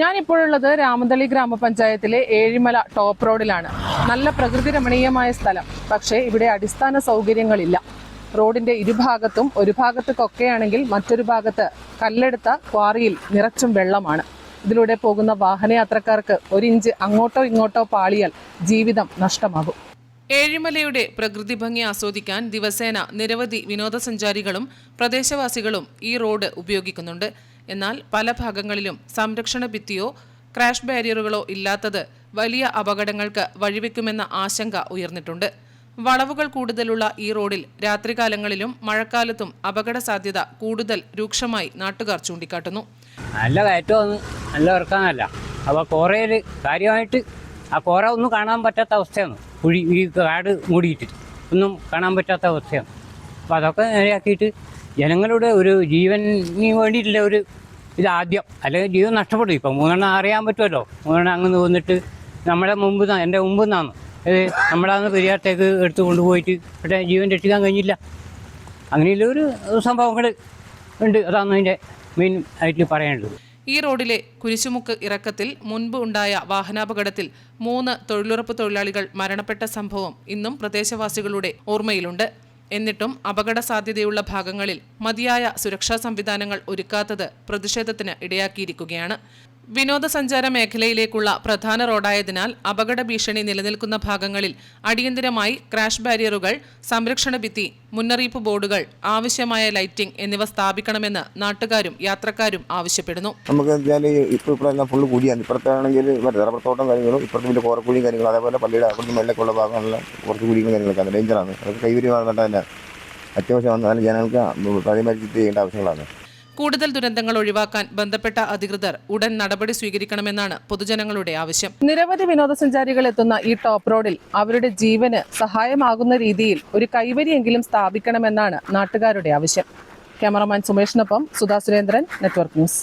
ഞാനിപ്പോഴുള്ളത് രാമന്തളി ഗ്രാമപഞ്ചായത്തിലെ ഏഴിമല ടോപ്പ് റോഡിലാണ്. നല്ല പ്രകൃതി രമണീയമായ സ്ഥലം. പക്ഷേ ഇവിടെ അടിസ്ഥാന സൗകര്യങ്ങളില്ല. റോഡിന്റെ ഇരുഭാഗത്തും ഒരു ഭാഗത്ത് കൊക്കയാണെങ്കിൽ മറ്റൊരു ഭാഗത്ത് കല്ലെടുത്ത ക്വാറിയിൽ നിറച്ചും വെള്ളമാണ്. ഇതിലൂടെ പോകുന്ന വാഹനയാത്രക്കാർക്ക് ഒരിഞ്ച് അങ്ങോട്ടോ ഇങ്ങോട്ടോ പാളിയാൽ ജീവിതം നഷ്ടമാകും. ഏഴിമലയുടെ പ്രകൃതി ഭംഗി ആസ്വദിക്കാൻ ദിവസേന നിരവധി വിനോദസഞ്ചാരികളും പ്രദേശവാസികളും ഈ റോഡ് ഉപയോഗിക്കുന്നുണ്ട്. എന്നാൽ പല ഭാഗങ്ങളിലും സംരക്ഷണ ഭിത്തിയോ ക്രാഷ് ബാരിയറുകളോ ഇല്ലാത്തത് വലിയ അപകടങ്ങൾക്ക് വഴിവെക്കുമെന്ന ആശങ്ക ഉയർന്നിട്ടുണ്ട്. വളവുകൾ കൂടുതലുള്ള ഈ റോഡിൽ രാത്രികാലങ്ങളിലും മഴക്കാലത്തും അപകട സാധ്യത കൂടുതൽ രൂക്ഷമായി നാട്ടുകാർ ചൂണ്ടിക്കാട്ടുന്നു. നല്ല കയറ്റമൊന്നും നല്ല ഇറക്കാനല്ല. അപ്പോൾ കോറയിൽ കാര്യമായിട്ട് ആ കോറ ഒന്നും കാണാൻ പറ്റാത്ത അവസ്ഥയാണ്. ഈ കാട് മൂടിയിട്ട് ഒന്നും കാണാൻ പറ്റാത്ത അവസ്ഥയാണ്. അപ്പോൾ അതൊക്കെ നേരെയാക്കിയിട്ട് ജനങ്ങളുടെ ഒരു ജീവന് വേണ്ടിയിട്ടുള്ള ഒരു ഇതാദ്യം, അല്ലെങ്കിൽ ജീവൻ നഷ്ടപ്പെടും. ഇപ്പം മൂന്നെണ്ണം അറിയാൻ പറ്റുമല്ലോ. മൂന്നെണ്ണം അങ്ങ് വന്നിട്ട് നമ്മുടെ എൻ്റെ മുമ്പ് നിന്നാണ് നമ്മളന്ന് പെരിയാറത്തേക്ക് എടുത്തു കൊണ്ടുപോയിട്ട് ഇവിടെ ജീവൻ രക്ഷിക്കാൻ കഴിഞ്ഞില്ല. അങ്ങനെയുള്ള ഒരു സംഭവങ്ങൾ ഉണ്ട്. അതാണ് അതിൻ്റെ മെയിൻ ആയിട്ട് പറയാനുള്ളത്. ഈ റോഡിലെ കുരിശുമുക്ക് ഇറക്കത്തിൽ മുൻപ് ഉണ്ടായ വാഹനാപകടത്തിൽ 3 തൊഴിലുറപ്പ് തൊഴിലാളികൾ മരണപ്പെട്ട സംഭവം ഇന്നും പ്രദേശവാസികളുടെ ഓർമ്മയിലുണ്ട്. എന്നിട്ടും അപകട സാധ്യതയുള്ള ഭാഗങ്ങളിൽ മതിയായ സുരക്ഷാ സംവിധാനങ്ങൾ ഒരുക്കാത്തത് പ്രതിഷേധത്തിന് ഇടയാക്കിയിരിക്കുകയാണ്. വിനോദസഞ്ചാര മേഖലയിലേക്കുള്ള പ്രധാന റോഡായതിനാൽ അപകട ഭീഷണി നിലനിൽക്കുന്ന ഭാഗങ്ങളിൽ അടിയന്തരമായി ക്രാഷ് ബാരിയറുകൾ, സംരക്ഷണ ഭിത്തി, മുന്നറിയിപ്പ് ബോർഡുകൾ, ആവശ്യമായ ലൈറ്റിംഗ് എന്നിവ സ്ഥാപിക്കണമെന്ന് നാട്ടുകാരും യാത്രക്കാരും ആവശ്യപ്പെടുന്നു. നമുക്ക് ഇപ്പോൾ ഫുള്ള് കൂടിയാണ്. ഇപ്പുറത്താണെങ്കിൽ റബ്ബർത്തോട്ടം കാര്യങ്ങളും, ഇപ്പുറത്തെ വലിയ കോറക്കുഴിയും കാര്യങ്ങളും, അതേപോലെ പള്ളിയുടെ അപ്പുറത്ത് മേലേക്കുള്ള ഭാഗങ്ങളിലുള്ള കുറച്ച് കുഴികളും കാര്യങ്ങളൊക്കെ ഡേഞ്ചറാണ്. അതൊക്കെ കൈവരികയാണെന്നുണ്ട് തന്നെ അത്യാവശ്യം വന്നാലും ജനങ്ങൾക്ക് അതേമാതിരി ചെയ്യേണ്ട ആവശ്യങ്ങളാണ്. കൂടുതൽ ദുരന്തങ്ങൾ ഒഴിവാക്കാൻ ബന്ധപ്പെട്ട അധികൃതർ ഉടൻ നടപടി സ്വീകരിക്കണമെന്നാണ് പൊതുജനങ്ങളുടെ ആവശ്യം. നിരവധി വിനോദസഞ്ചാരികൾ എത്തുന്ന ഈ ടോപ്പ് റോഡിൽ അവരുടെ ജീവന് സഹായമാകുന്ന രീതിയിൽ ഒരു കൈവരിയെങ്കിലും സ്ഥാപിക്കണമെന്നാണ് നാട്ടുകാരുടെ ആവശ്യം. ക്യാമറമാൻ സുമേഷിനൊപ്പം സുധാ സുരേന്ദ്രൻ, നെറ്റ്വർക്ക് ന്യൂസ്.